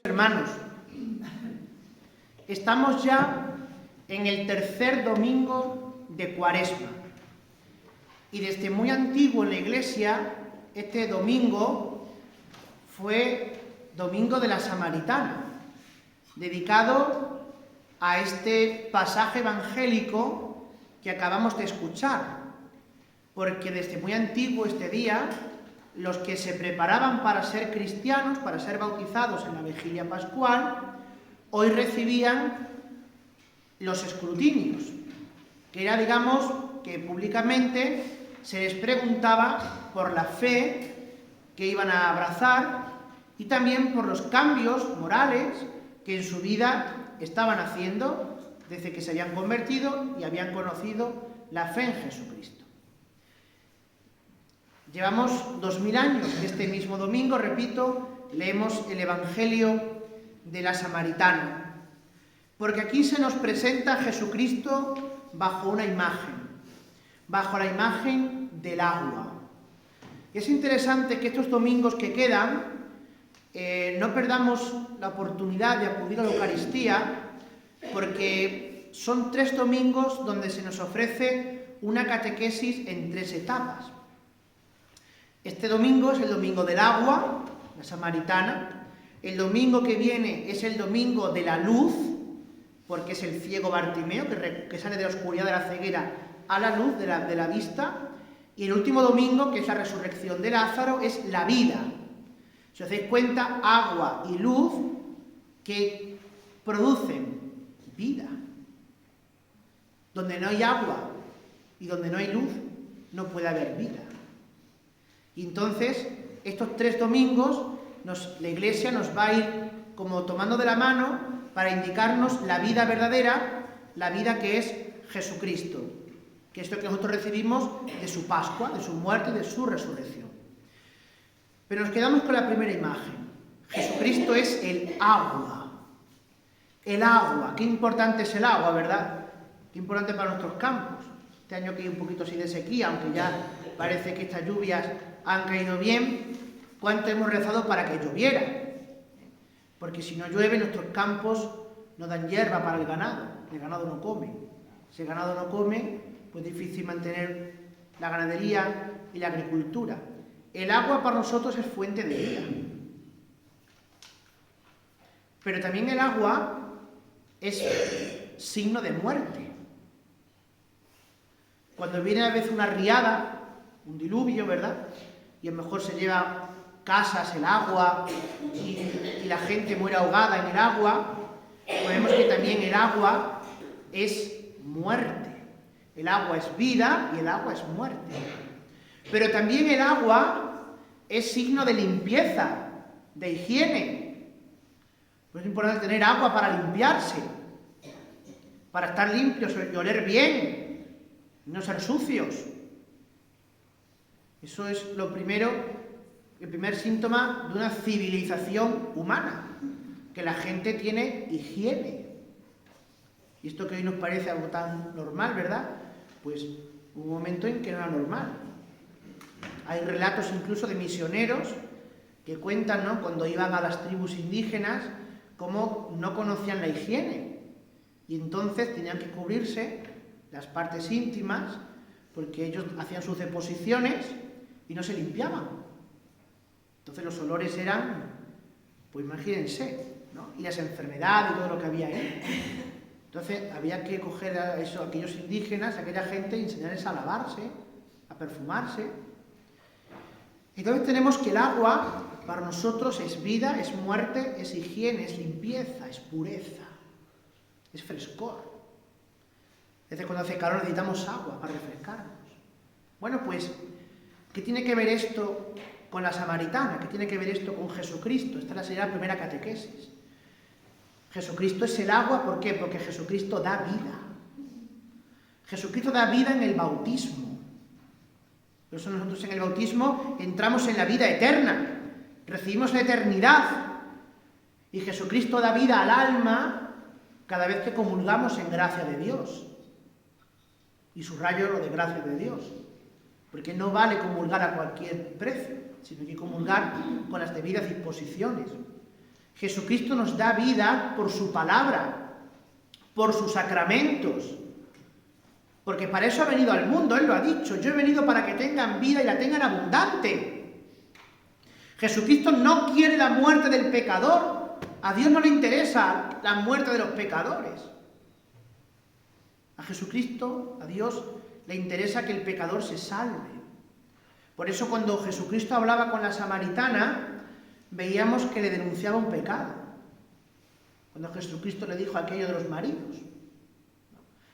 Queridos hermanos, estamos ya en el tercer domingo de Cuaresma y desde muy antiguo en la Iglesia este domingo fue Domingo de la Samaritana, dedicado a este pasaje evangélico que acabamos de escuchar, porque desde muy antiguo este día los que se preparaban para ser cristianos, para ser bautizados en la vigilia pascual, hoy recibían los escrutinios, que era, digamos, que públicamente se les preguntaba por la fe que iban a abrazar y también por los cambios morales que en su vida estaban haciendo desde que se habían convertido y habían conocido la fe en Jesucristo. Llevamos 2000 años que este mismo domingo, repito, leemos el Evangelio de la Samaritana, porque aquí se nos presenta a Jesucristo bajo una imagen, bajo la imagen del agua. Y es interesante que estos domingos que quedan no perdamos la oportunidad de acudir a la Eucaristía, porque son 3 domingos donde se nos ofrece una catequesis en 3 etapas. Este domingo es el domingo del agua, la Samaritana. El domingo que viene es el domingo de la luz, porque es el ciego Bartimeo, que sale de la oscuridad de la ceguera a la luz de la vista. Y el último domingo, que es la resurrección de Lázaro, es la vida. Si os dais cuenta, agua y luz que producen vida. Donde no hay agua y donde no hay luz, no puede haber vida. Y entonces, estos 3 domingos, la Iglesia nos va a ir como tomando de la mano para indicarnos la vida verdadera, la vida que es Jesucristo, que es lo que nosotros recibimos de su Pascua, de su muerte y de su resurrección. Pero nos quedamos con la primera imagen. Jesucristo es el agua. El agua. Qué importante es el agua, ¿verdad? Qué importante para nuestros campos. Este año que hay un poquito así de sequía, aunque ya parece que estas lluvias han caído bien. ¿Cuánto hemos rezado para que lloviera? Porque si no llueve, nuestros campos no dan hierba para el ganado no come. Si el ganado no come, pues es difícil mantener la ganadería y la agricultura. El agua para nosotros es fuente de vida. Pero también el agua es signo de muerte. Cuando viene a veces una riada, un diluvio, ¿verdad? Y a lo mejor se lleva casas el agua y la gente muere ahogada en el agua, pues vemos que también el agua es muerte. El agua es vida y el agua es muerte. Pero también el agua es signo de limpieza, de higiene. Pues es importante tener agua para limpiarse, para estar limpios y oler bien, no ser sucios. Eso es lo primero, el primer síntoma de una civilización humana, que la gente tiene higiene. Y esto que hoy nos parece algo tan normal, ¿verdad? Pues hubo un momento en que no era normal. Hay relatos incluso de misioneros que cuentan, ¿no?, cuando iban a las tribus indígenas, cómo no conocían la higiene. Y entonces tenían que cubrirse las partes íntimas, porque ellos hacían sus deposiciones y no se limpiaban. Entonces los olores eran, pues imagínense, ¿no? Y las enfermedades y todo lo que había ahí. Entonces había que coger a aquellos indígenas, a aquella gente, y enseñarles a lavarse, a perfumarse. Entonces tenemos que el agua para nosotros es vida, es muerte, es higiene, es limpieza, es pureza, es frescor. Desde cuando hace calor necesitamos agua para refrescarnos. Bueno, pues, ¿qué tiene que ver esto con la Samaritana? ¿Qué tiene que ver esto con Jesucristo? Esta sería la primera catequesis. Jesucristo es el agua, ¿por qué? Porque Jesucristo da vida. Jesucristo da vida en el bautismo. Por eso nosotros en el bautismo entramos en la vida eterna, recibimos la eternidad. Y Jesucristo da vida al alma cada vez que comulgamos en gracia de Dios. Y subrayo lo de gracia de Dios, porque no vale comulgar a cualquier precio, sino que comulgar con las debidas disposiciones. Jesucristo nos da vida por su palabra, por sus sacramentos. Porque para eso ha venido al mundo, Él lo ha dicho. Yo he venido para que tengan vida y la tengan abundante. Jesucristo no quiere la muerte del pecador. A Dios no le interesa la muerte de los pecadores. A Jesucristo, a Dios, le interesa que el pecador se salve. Por eso cuando Jesucristo hablaba con la samaritana, veíamos que le denunciaba un pecado. Cuando Jesucristo le dijo aquello de los maridos.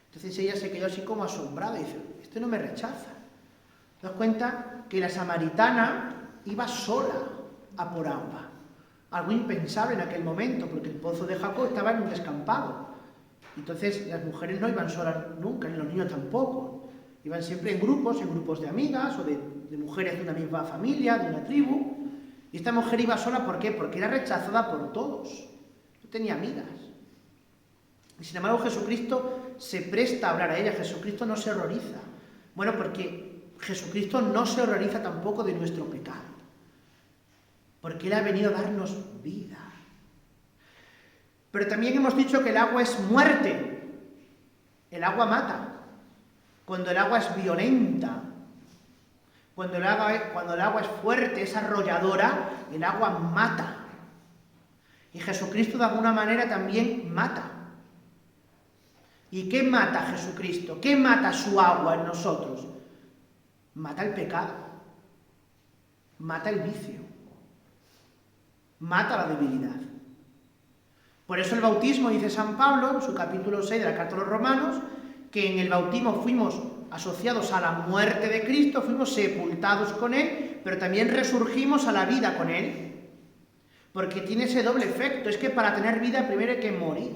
Entonces ella se quedó así como asombrada y dice, este no me rechaza. ¿Te das cuenta? Que la samaritana iba sola a por agua. Algo impensable en aquel momento, porque el pozo de Jacob estaba en un descampado. Entonces las mujeres no iban solas nunca, ni los niños tampoco. Iban siempre en grupos de amigas o de mujeres de una misma familia, de una tribu. Y esta mujer iba sola, ¿por qué? Porque era rechazada por todos. No tenía amigas. Y sin embargo Jesucristo se presta a hablar a ella. Jesucristo no se horroriza. Bueno, porque Jesucristo no se horroriza tampoco de nuestro pecado. Porque Él ha venido a darnos vida. Pero también hemos dicho que el agua es muerte. El agua mata. Cuando el agua es violenta, cuando el agua es fuerte, es arrolladora, el agua mata. Y Jesucristo de alguna manera también mata. ¿Y qué mata Jesucristo? ¿Qué mata su agua en nosotros? Mata el pecado, mata el vicio, mata la debilidad. Por eso el bautismo, dice San Pablo, en su capítulo 6 de la Carta a los Romanos, que en el bautismo fuimos asociados a la muerte de Cristo, fuimos sepultados con Él, pero también resurgimos a la vida con Él. Porque tiene ese doble efecto, es que para tener vida primero hay que morir.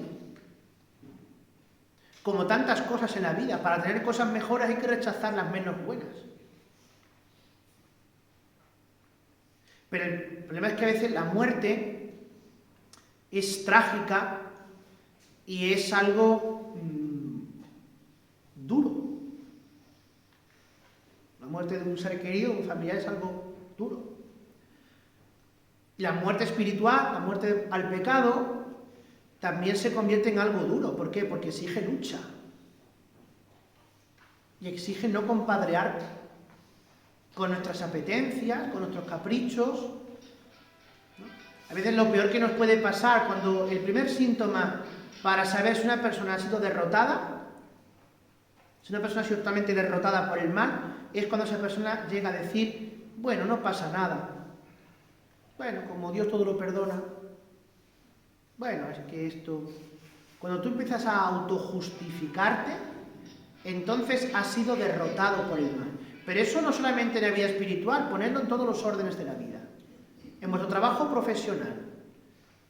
Como tantas cosas en la vida, para tener cosas mejores hay que rechazar las menos buenas. Pero el problema es que a veces la muerte es trágica y es algo duro. La muerte de un ser querido, un familiar, es algo duro. Y la muerte espiritual, la muerte al pecado, también se convierte en algo duro. ¿Por qué? Porque exige lucha. Y exige no compadrear con nuestras apetencias, con nuestros caprichos, ¿no? A veces lo peor que nos puede pasar, cuando el primer síntoma para saber si una persona ha sido derrotada, si una persona ha sido totalmente derrotada por el mal, es cuando esa persona llega a decir, bueno, no pasa nada. Bueno, como Dios todo lo perdona. Bueno, es que esto... Cuando tú empiezas a autojustificarte, entonces has sido derrotado por el mal. Pero eso no solamente en la vida espiritual, ponerlo en todos los órdenes de la vida. En vuestro trabajo profesional,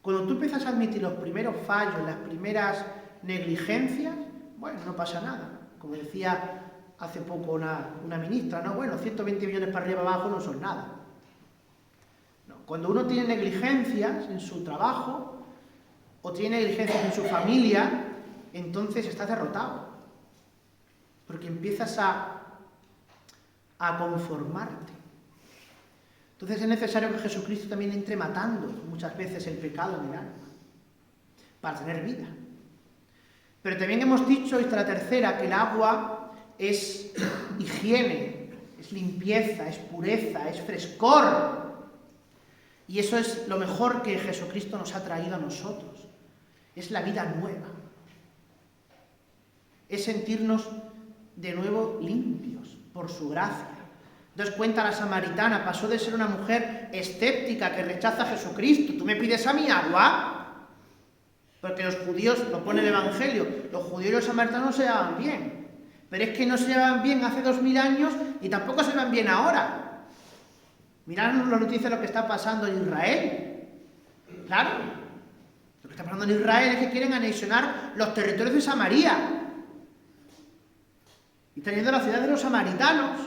cuando tú empiezas a admitir los primeros fallos, las primeras negligencias, bueno, no pasa nada. Como decía hace poco una ministra, ¿no? Bueno, 120 millones para arriba abajo no son nada. No, cuando uno tiene negligencias en su trabajo, o tiene negligencias en su familia, entonces estás derrotado. Porque empiezas a conformarte. Entonces es necesario que Jesucristo también entre matando muchas veces el pecado en el alma, para tener vida. Pero también hemos dicho, esta es la tercera, que el agua es higiene, es limpieza, es pureza, es frescor. Y eso es lo mejor que Jesucristo nos ha traído a nosotros. Es la vida nueva. Es sentirnos de nuevo limpios por su gracia. Entonces cuenta la samaritana, pasó de ser una mujer escéptica que rechaza a Jesucristo. ¿Tú me pides a mí agua? Porque los judíos, lo pone el Evangelio, los judíos y los samaritanos no se llevaban bien. Pero es que no se llevaban bien hace 2000 años y tampoco se llevan bien ahora. Mirad las noticias de lo que está pasando en Israel. Claro, lo que está pasando en Israel es que quieren anexionar los territorios de Samaria. Y están yendo a la ciudad de los samaritanos.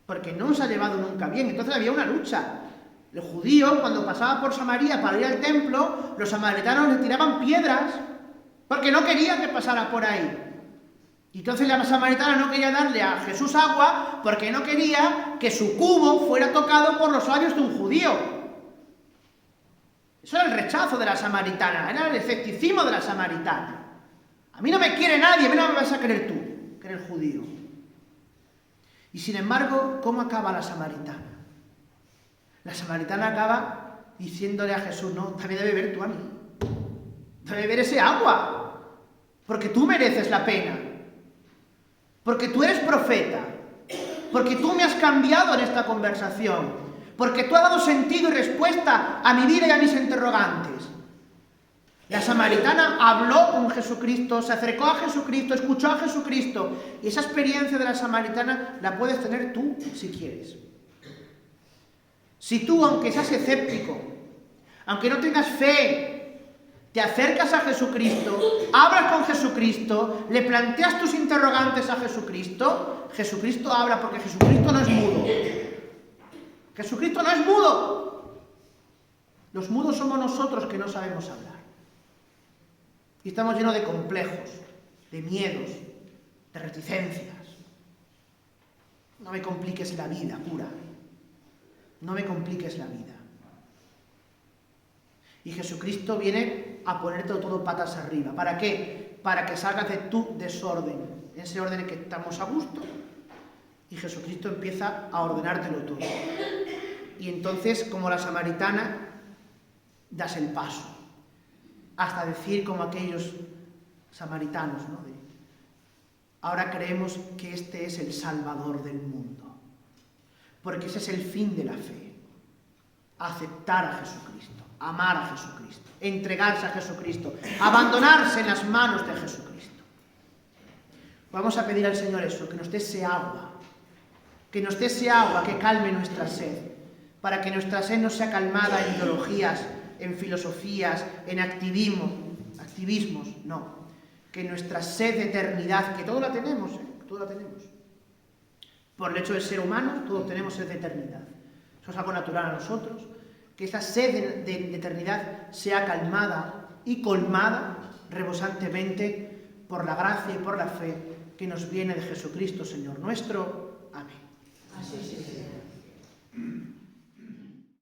Porque no se ha llevado nunca bien. Entonces había una lucha. Los judíos, cuando pasaban por Samaria para ir al templo, los samaritanos les tiraban piedras porque no querían que pasara por ahí. Y entonces la samaritana no quería darle a Jesús agua porque no quería que su cubo fuera tocado por los labios de un judío. Eso era el rechazo de la samaritana, era el escepticismo de la samaritana. A mí no me quiere nadie, a mí no me vas a querer tú, que eres judío. Y sin embargo, ¿cómo acaba la samaritana? La samaritana acaba diciéndole a Jesús, no, dame de beber tú a mí. Dame de beber ese agua, porque tú mereces la pena. Porque tú eres profeta. Porque tú me has cambiado en esta conversación. Porque tú has dado sentido y respuesta a mi vida y a mis interrogantes. La samaritana habló con Jesucristo, se acercó a Jesucristo, escuchó a Jesucristo. Y esa experiencia de la samaritana la puedes tener tú, si quieres. Si tú, aunque seas escéptico, aunque no tengas fe, te acercas a Jesucristo, hablas con Jesucristo, le planteas tus interrogantes a Jesucristo, Jesucristo habla porque Jesucristo no es mudo. Jesucristo no es mudo. Los mudos somos nosotros que no sabemos hablar. Y estamos llenos de complejos, de miedos, de reticencias. No me compliques la vida, cura. No me compliques la vida. Y Jesucristo viene a ponerte todo patas arriba. ¿Para qué? Para que salgas de tu desorden, ese orden en que estamos a gusto. Y Jesucristo empieza a ordenártelo todo. Y entonces, como la samaritana, das el paso. Hasta decir como aquellos samaritanos, ¿no? Ahora creemos que este es el Salvador del mundo. Porque ese es el fin de la fe. Aceptar a Jesucristo, amar a Jesucristo, entregarse a Jesucristo, abandonarse en las manos de Jesucristo. Vamos a pedir al Señor eso, que nos dé ese agua, que nos dé ese agua que calme nuestra sed, para que nuestra sed no sea calmada en ideologías, en filosofías, en activismos, no. Que nuestra sed de eternidad, que todos la tenemos, todos la tenemos. Por el hecho de ser humanos, todos tenemos sed de eternidad. Eso es algo natural a nosotros. Que esa sed de eternidad sea calmada y colmada rebosantemente por la gracia y por la fe que nos viene de Jesucristo, Señor nuestro. Amén. Así sea.